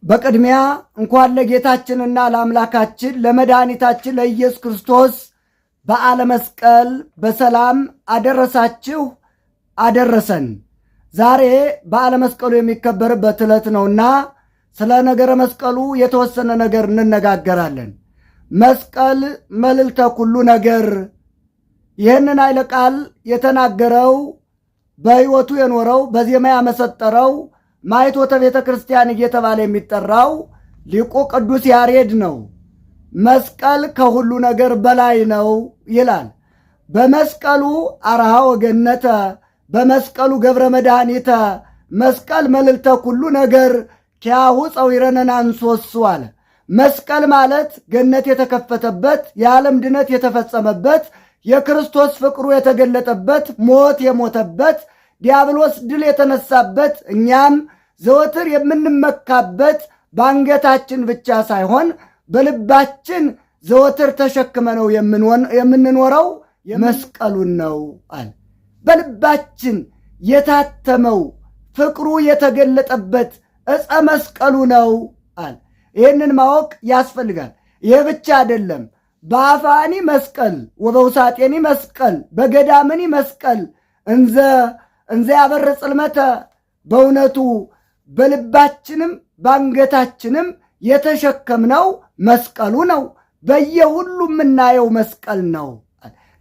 በቅድሚያ እንኳን ለጌታችንና ለአምላካችን ለመድኃኒታችን ለኢየሱስ ክርስቶስ በዓለ መስቀል በሰላም አደረሳችሁ አደረሰን። ዛሬ በዓለ መስቀሉ የሚከበርበት ዕለት ነውና ስለ ነገረ መስቀሉ የተወሰነ ነገር እንነጋገራለን። መስቀል መልዕልተ ኩሉ ነገር። ይህንን ኃይለ ቃል የተናገረው በሕይወቱ የኖረው በዜማ ያመሰጠረው ማኅቶተ ቤተ ክርስቲያን እየተባለ የሚጠራው ሊቁ ቅዱስ ያሬድ ነው። መስቀል ከሁሉ ነገር በላይ ነው ይላል። በመስቀሉ አርሃ ወገነተ፣ በመስቀሉ ገብረ መድኃኒተ፣ መስቀል መልዕልተ ኩሉ ነገር ኪያሁ ጸዊረነን አንሶሱ አለ። መስቀል ማለት ገነት የተከፈተበት የዓለም ድነት የተፈጸመበት የክርስቶስ ፍቅሩ የተገለጠበት ሞት የሞተበት ዲያብሎስ ድል የተነሳበት እኛም ዘወትር የምንመካበት በአንገታችን ብቻ ሳይሆን በልባችን ዘወትር ተሸክመነው የምንኖረው መስቀሉን ነው አለ። በልባችን የታተመው ፍቅሩ የተገለጠበት ዕፀ መስቀሉ ነው አለ። ይህንን ማወቅ ያስፈልጋል። ይህ ብቻ አይደለም። በአፋኒ መስቀል ወበውሳጤኒ መስቀል በገዳምኒ መስቀል እንዘ ያበር ጽልመተ፣ በእውነቱ በልባችንም በአንገታችንም የተሸከምነው መስቀሉ ነው። በየሁሉ የምናየው መስቀል ነው።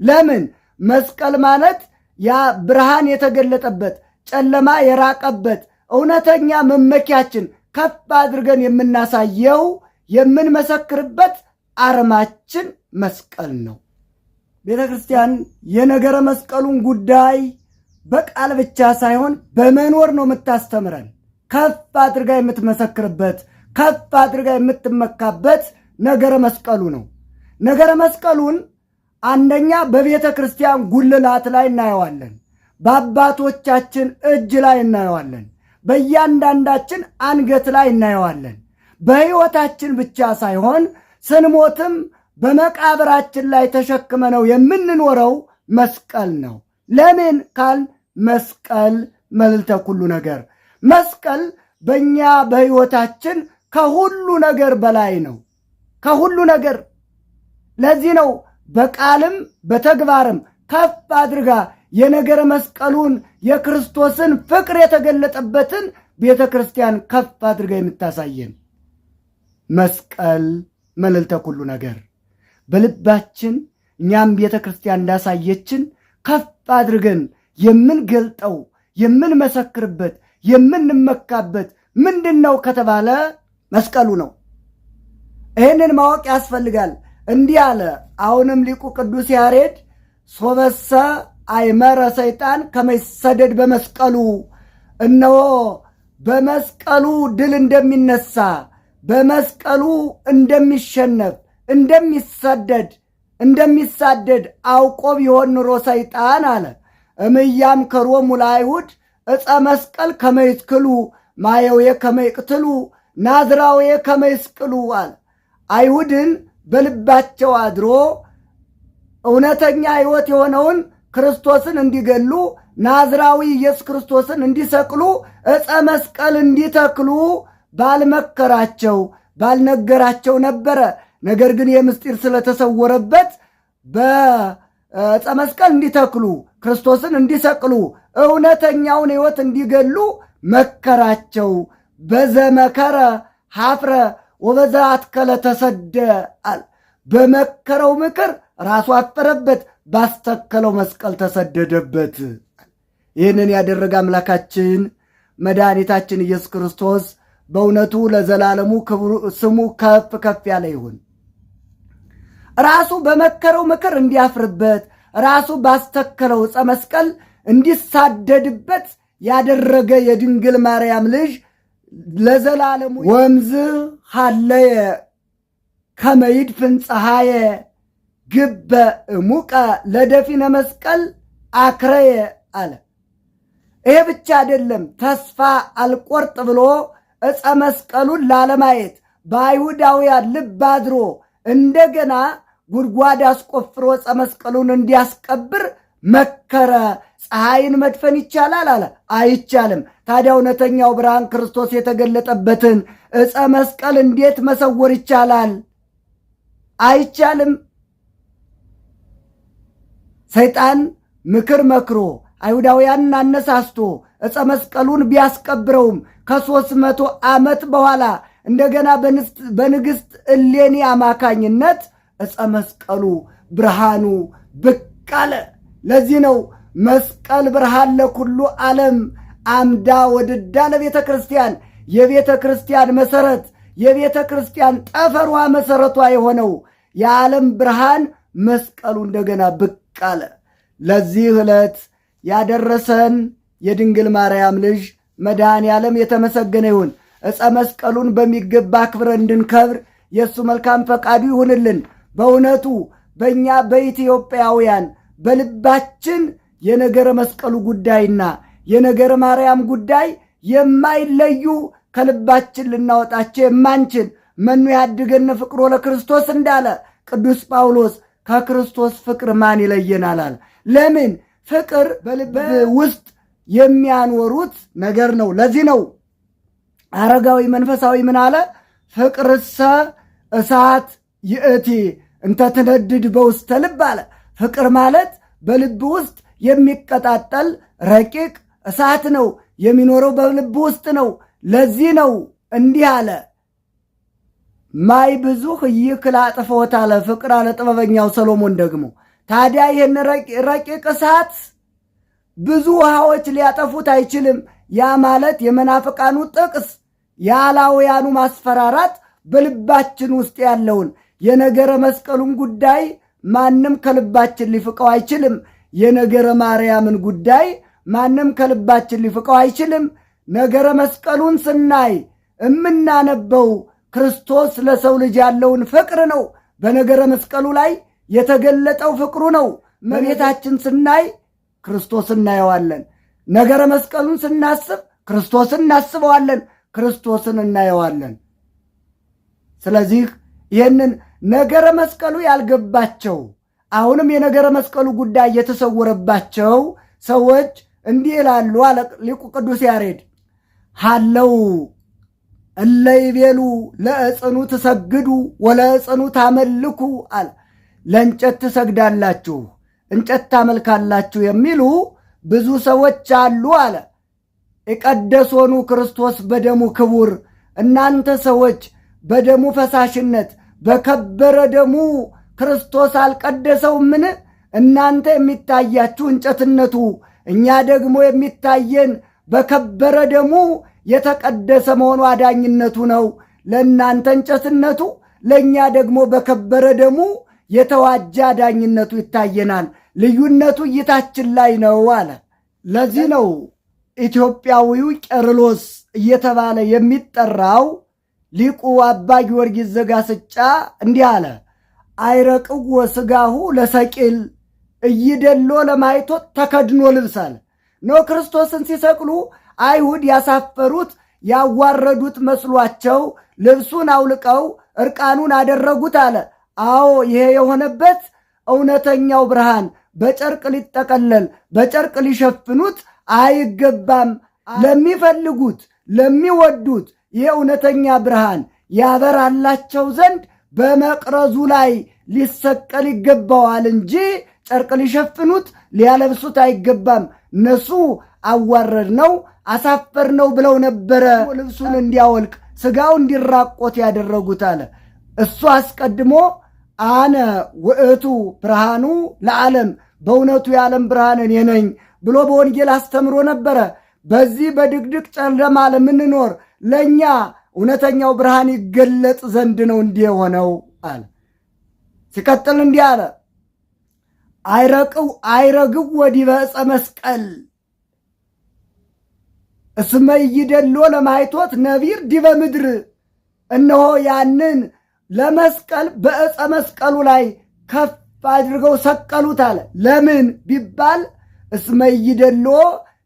ለምን? መስቀል ማለት ያ ብርሃን የተገለጠበት ጨለማ የራቀበት እውነተኛ መመኪያችን ከፍ አድርገን የምናሳየው የምንመሰክርበት አርማችን መስቀል ነው። ቤተ ክርስቲያን የነገረ መስቀሉን ጉዳይ በቃል ብቻ ሳይሆን በመኖር ነው የምታስተምረን። ከፍ አድርጋ የምትመሰክርበት ከፍ አድርጋ የምትመካበት ነገረ መስቀሉ ነው። ነገረ መስቀሉን አንደኛ በቤተ ክርስቲያን ጉልላት ላይ እናየዋለን። በአባቶቻችን እጅ ላይ እናየዋለን። በእያንዳንዳችን አንገት ላይ እናየዋለን። በሕይወታችን ብቻ ሳይሆን ስንሞትም በመቃብራችን ላይ ተሸክመነው የምንኖረው መስቀል ነው። ለምን ካል መስቀል መልዕልተ ኩሉ ነገር። መስቀል በእኛ በሕይወታችን ከሁሉ ነገር በላይ ነው። ከሁሉ ነገር። ለዚህ ነው በቃልም በተግባርም ከፍ አድርጋ የነገረ መስቀሉን የክርስቶስን ፍቅር የተገለጠበትን ቤተ ክርስቲያን ከፍ አድርጋ የምታሳየን። መስቀል መልዕልተ ኩሉ ነገር በልባችን እኛም ቤተ ክርስቲያን እንዳሳየችን ከፍ አድርገን የምንገልጠው የምንመሰክርበት የምንመካበት ምንድን ነው ከተባለ መስቀሉ ነው። ይህንን ማወቅ ያስፈልጋል። እንዲህ አለ አሁንም ሊቁ ቅዱስ ያሬድ ሶበሰ አይመረ ሰይጣን ከመይሰደድ በመስቀሉ፣ እነሆ በመስቀሉ ድል እንደሚነሳ በመስቀሉ እንደሚሸነፍ እንደሚሳደድ አውቆ ቢሆን ኑሮ ሰይጣን አለ እምያም ከሮሙ ለአይሁድ ዕፀ መስቀል ከመይትክሉ ማየውየ ከመይቅትሉ ናዝራውየ ከመይስቅሉ አለ። አይሁድን በልባቸው አድሮ እውነተኛ ሕይወት የሆነውን ክርስቶስን እንዲገሉ ናዝራዊ ኢየሱስ ክርስቶስን እንዲሰቅሉ ዕፀ መስቀል እንዲተክሉ ባልመከራቸው ባልነገራቸው ነበረ። ነገር ግን የምስጢር ስለተሰወረበት በዕፀ መስቀል እንዲተክሉ ክርስቶስን እንዲሰቅሉ እውነተኛውን ሕይወት እንዲገሉ መከራቸው። በዘመከረ ሐፍረ ወበዛ አትከለ ተሰደ አለ። በመከረው ምክር ራሱ አፈረበት፣ ባስተከለው መስቀል ተሰደደበት። ይህንን ያደረገ አምላካችን መድኃኒታችን ኢየሱስ ክርስቶስ በእውነቱ ለዘላለሙ ስሙ ከፍ ከፍ ያለ ይሁን። ራሱ በመከረው ምክር እንዲያፍርበት፣ ራሱ ባስተከለው ዕፀ መስቀል እንዲሳደድበት ያደረገ የድንግል ማርያም ልጅ ለዘላለሙ ወምዝ ሃለየ ከመይድፍን ፀሐየ ግበ እሙቀ ለደፊነ መስቀል አክረየ አለ። ይሄ ብቻ አይደለም። ተስፋ አልቆርጥ ብሎ ዕፀ መስቀሉን ላለማየት በአይሁዳውያን ልብ አድሮ እንደገና ጉድጓድ አስቆፍሮ ዕፀ መስቀሉን እንዲያስቀብር መከረ። ፀሐይን መድፈን ይቻላል አለ? አይቻልም። ታዲያ እውነተኛው ብርሃን ክርስቶስ የተገለጠበትን ዕፀ መስቀል እንዴት መሰወር ይቻላል? አይቻልም። ሰይጣን ምክር መክሮ አይሁዳውያንን አነሳስቶ ዕፀ መስቀሉን ቢያስቀብረውም ከ300 ዓመት በኋላ እንደገና በንግሥት እሌኒ አማካኝነት ዕፀ መስቀሉ ብርሃኑ ብቅ አለ። ለዚህ ነው መስቀል ብርሃን ለኩሉ ዓለም አምዳ ወድዳ ለቤተ ክርስቲያን፣ የቤተ ክርስቲያን መሠረት፣ የቤተ ክርስቲያን ጠፈሯ መሠረቷ የሆነው የዓለም ብርሃን መስቀሉ እንደገና ብቅ አለ። ለዚህ ዕለት ያደረሰን የድንግል ማርያም ልጅ መድኃኔ ዓለም የተመሰገነ ይሁን። ዕፀ መስቀሉን በሚገባ አክብረን እንድንከብር የእሱ መልካም ፈቃዱ ይሁንልን። በእውነቱ በእኛ በኢትዮጵያውያን በልባችን የነገረ መስቀሉ ጉዳይና የነገረ ማርያም ጉዳይ የማይለዩ ከልባችን ልናወጣቸው የማንችል መኑ ያድገን ፍቅሮ ለክርስቶስ እንዳለ ቅዱስ ጳውሎስ ከክርስቶስ ፍቅር ማን ይለየናል አለ። ለምን? ፍቅር በልብ ውስጥ የሚያኖሩት ነገር ነው። ለዚህ ነው አረጋዊ መንፈሳዊ ምን አለ? ፍቅርሰ እሳት ይእቲ እንተ ትነድድ በውስተ ልብ አለ። ፍቅር ማለት በልብ ውስጥ የሚቀጣጠል ረቂቅ እሳት ነው። የሚኖረው በልብ ውስጥ ነው። ለዚህ ነው እንዲህ አለ፣ ማይ ብዙህ ይክል አጥፎት አለ ፍቅር አለ ጥበበኛው ሰሎሞን ደግሞ። ታዲያ ይህን ረቂቅ እሳት ብዙ ውሃዎች ሊያጠፉት አይችልም። ያ ማለት የመናፍቃኑ ጥቅስ የአላውያኑ ማስፈራራት በልባችን ውስጥ ያለውን የነገረ መስቀሉን ጉዳይ ማንም ከልባችን ሊፍቀው አይችልም። የነገረ ማርያምን ጉዳይ ማንም ከልባችን ሊፍቀው አይችልም። ነገረ መስቀሉን ስናይ እምናነበው ክርስቶስ ለሰው ልጅ ያለውን ፍቅር ነው። በነገረ መስቀሉ ላይ የተገለጠው ፍቅሩ ነው። እመቤታችን ስናይ ክርስቶስን እናየዋለን። ነገረ መስቀሉን ስናስብ ክርስቶስን እናስበዋለን፣ ክርስቶስን እናየዋለን። ስለዚህ ይህንን ነገረ መስቀሉ ያልገባቸው አሁንም የነገረ መስቀሉ ጉዳይ የተሰወረባቸው ሰዎች እንዲህ ይላሉ አለ ሊቁ ቅዱስ ያሬድ፣ ሃለው እለ ይቤሉ ለዕፅኑ ትሰግዱ ወለዕፅኑ ታመልኩ አለ። ለእንጨት ትሰግዳላችሁ እንጨት ታመልካላችሁ የሚሉ ብዙ ሰዎች አሉ አለ። የቀደሶኑ ክርስቶስ በደሙ ክቡር፣ እናንተ ሰዎች በደሙ ፈሳሽነት በከበረ ደሙ ክርስቶስ አልቀደሰውምን? እናንተ የሚታያችሁ እንጨትነቱ፣ እኛ ደግሞ የሚታየን በከበረ ደሙ የተቀደሰ መሆኑ አዳኝነቱ ነው። ለእናንተ እንጨትነቱ፣ ለእኛ ደግሞ በከበረ ደሙ የተዋጀ አዳኝነቱ ይታየናል። ልዩነቱ እይታችን ላይ ነው አለ። ለዚህ ነው ኢትዮጵያዊው ቄርሎስ እየተባለ የሚጠራው ሊቁ አባ ጊዮርጊስ ዘጋስጫ እንዲህ አለ፣ አይረቅዎ ሥጋሁ ለሰቂል እይደሎ ለማይቶት ተከድኖ ልብስ አለ። ነው ክርስቶስን ሲሰቅሉ አይሁድ ያሳፈሩት ያዋረዱት መስሏቸው ልብሱን አውልቀው እርቃኑን አደረጉት አለ። አዎ ይሄ የሆነበት እውነተኛው ብርሃን በጨርቅ ሊጠቀለል በጨርቅ ሊሸፍኑት አይገባም። ለሚፈልጉት ለሚወዱት ይህ እውነተኛ ብርሃን ያበራላቸው ዘንድ በመቅረዙ ላይ ሊሰቀል ይገባዋል እንጂ ጨርቅ ሊሸፍኑት ሊያለብሱት አይገባም። እነሱ አዋረድ ነው አሳፈር ነው ብለው ነበረ ልብሱን እንዲያወልቅ ሥጋው እንዲራቆት ያደረጉት አለ። እሱ አስቀድሞ አነ ውእቱ ብርሃኑ ለዓለም፣ በእውነቱ የዓለም ብርሃን እኔ ነኝ ብሎ በወንጌል አስተምሮ ነበረ። በዚህ በድቅድቅ ጨለማ ለምንኖር ለእኛ እውነተኛው ብርሃን ይገለጥ ዘንድ ነው እንዲህ የሆነው አለ። ሲቀጥል እንዲህ አለ፣ አይረግው ወዲበ ዕፀ መስቀል እስመ ይደሎ ለማይቶት ነቢር ዲበ ምድር። እነሆ ያንን ለመስቀል በዕፀ መስቀሉ ላይ ከፍ አድርገው ሰቀሉት አለ። ለምን ቢባል እስመ ይደሎ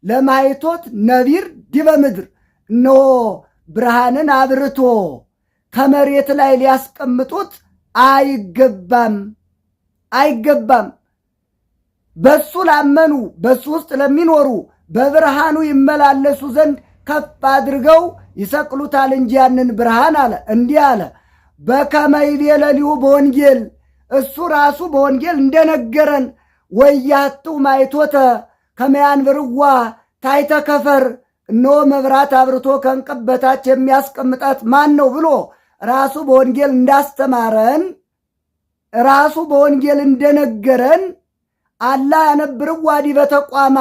ለማይቶት ነቢር ዲበ ምድር፣ እነሆ ብርሃንን አብርቶ ከመሬት ላይ ሊያስቀምጡት አይገባም። በሱ ላመኑ በሱ ውስጥ ለሚኖሩ በብርሃኑ ይመላለሱ ዘንድ ከፍ አድርገው ይሰቅሉታል እንጂ ያንን ብርሃን አለ እንዲህ አለ በከመ ይቤ ለሊሁ በወንጌል እሱ ራሱ በወንጌል እንደነገረን ወያቱ ማይቶተ ከመ ያንብርዋ ታሕተ ከፈር እነሆ መብራት አብርቶ ከዕንቅብ በታች የሚያስቀምጣት ማን ነው ብሎ ራሱ በወንጌል እንዳስተማረን ራሱ በወንጌል እንደነገረን አላ ያነብርዋ ዲበ ተቋማ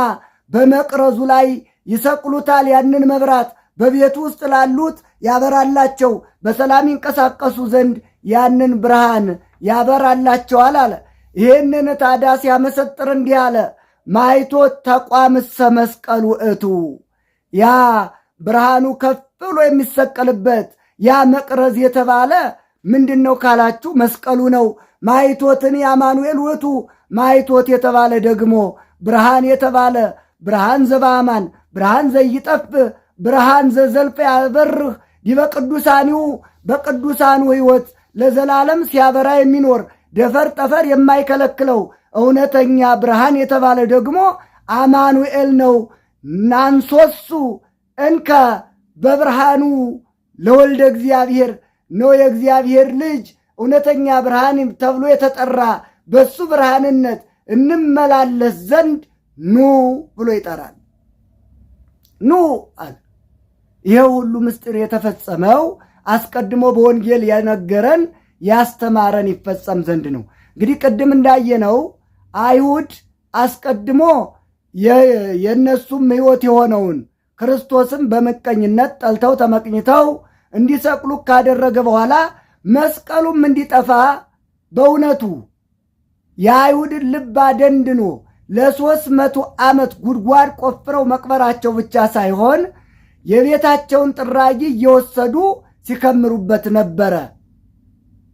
በመቅረዙ ላይ ይሰቅሉታል ያንን መብራት በቤቱ ውስጥ ላሉት ያበራላቸው በሰላም ይንቀሳቀሱ ዘንድ ያንን ብርሃን ያበራላቸዋል አለ። ይህንን ታዲያ ሲያመሰጥር እንዲህ አለ ማይቶት ተቋምሰ መስቀሉ እቱ ያ ብርሃኑ ከፍ ብሎ የሚሰቀልበት ያ መቅረዝ የተባለ ምንድን ነው ካላችሁ መስቀሉ ነው። ማይቶትን የአማኑኤል ውእቱ ማይቶት የተባለ ደግሞ ብርሃን የተባለ ብርሃን ዘበአማን ብርሃን ዘይጠፍ ብርሃን ዘዘልፈ ያበርህ ዲበ ቅዱሳኒው በቅዱሳኑ ሕይወት ለዘላለም ሲያበራ የሚኖር ደፈር ጠፈር የማይከለክለው እውነተኛ ብርሃን የተባለ ደግሞ አማኑኤል ነው። ናንሶሱ እንከ በብርሃኑ ለወልደ እግዚአብሔር ነው የእግዚአብሔር ልጅ እውነተኛ ብርሃን ተብሎ የተጠራ በሱ ብርሃንነት እንመላለስ ዘንድ ኑ ብሎ ይጠራል። ኑ አለ። ይሄ ሁሉ ምስጢር የተፈጸመው አስቀድሞ በወንጌል የነገረን ያስተማረን ይፈጸም ዘንድ ነው። እንግዲህ ቅድም እንዳየነው አይሁድ አስቀድሞ የነሱም ሕይወት የሆነውን ክርስቶስም በምቀኝነት ጠልተው ተመቅኝተው እንዲሰቅሉ ካደረገ በኋላ መስቀሉም እንዲጠፋ በእውነቱ የአይሁድን ልብ አደንድኖ ለ300 ዓመት ጉድጓድ ቆፍረው መቅበራቸው ብቻ ሳይሆን የቤታቸውን ጥራጊ እየወሰዱ ሲከምሩበት ነበረ።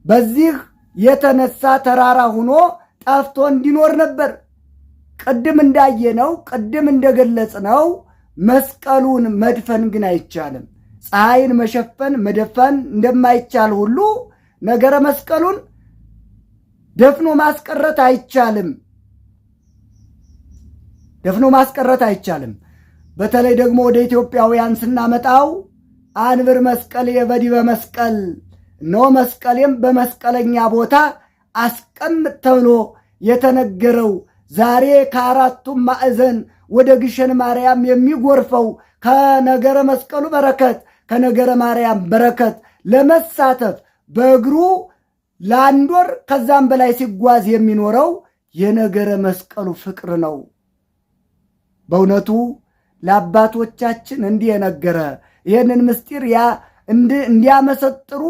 በዚህ የተነሳ ተራራ ሆኖ ጠፍቶ እንዲኖር ነበር። ቅድም እንዳየነው ቅድም እንደገለጽነው መስቀሉን መድፈን ግን አይቻልም። ፀሐይን መሸፈን መደፈን እንደማይቻል ሁሉ ነገረ መስቀሉን ደፍኖ ማስቀረት አይቻልም። ደፍኖ ማስቀረት አይቻልም። በተለይ ደግሞ ወደ ኢትዮጵያውያን ስናመጣው አንብር መስቀል በዲበ መስቀል ነው መስቀሌም በመስቀለኛ ቦታ አስቀምጥ ተብሎ የተነገረው ዛሬ ከአራቱም ማዕዘን ወደ ግሸን ማርያም የሚጎርፈው ከነገረ መስቀሉ በረከት ከነገረ ማርያም በረከት ለመሳተፍ በእግሩ ለአንድ ወር ከዛም በላይ ሲጓዝ የሚኖረው የነገረ መስቀሉ ፍቅር ነው። በእውነቱ ለአባቶቻችን እንዲህ የነገረ ይህንን ምስጢር እንዲያመሰጥሩ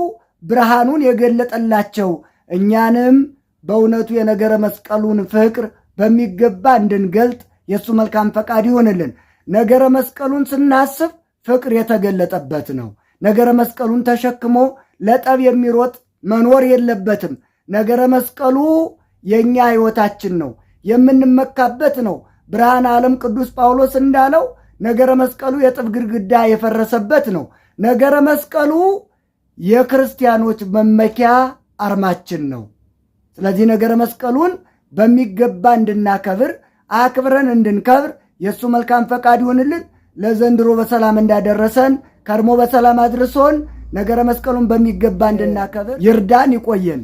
ብርሃኑን የገለጠላቸው እኛንም በእውነቱ የነገረ መስቀሉን ፍቅር በሚገባ እንድንገልጥ የእሱ መልካም ፈቃድ ይሆንልን። ነገረ መስቀሉን ስናስብ ፍቅር የተገለጠበት ነው። ነገረ መስቀሉን ተሸክሞ ለጠብ የሚሮጥ መኖር የለበትም። ነገረ መስቀሉ የእኛ ሕይወታችን ነው፣ የምንመካበት ነው። ብርሃነ ዓለም ቅዱስ ጳውሎስ እንዳለው ነገረ መስቀሉ የጥብ ግድግዳ የፈረሰበት ነው። ነገረ መስቀሉ የክርስቲያኖች መመኪያ አርማችን ነው። ስለዚህ ነገረ መስቀሉን በሚገባ እንድናከብር አክብረን እንድንከብር የእሱ መልካም ፈቃድ ይሆንልን። ለዘንድሮ በሰላም እንዳደረሰን ከርሞ በሰላም አድርሶን ነገረ መስቀሉን በሚገባ እንድናከብር ይርዳን፣ ይቆየን።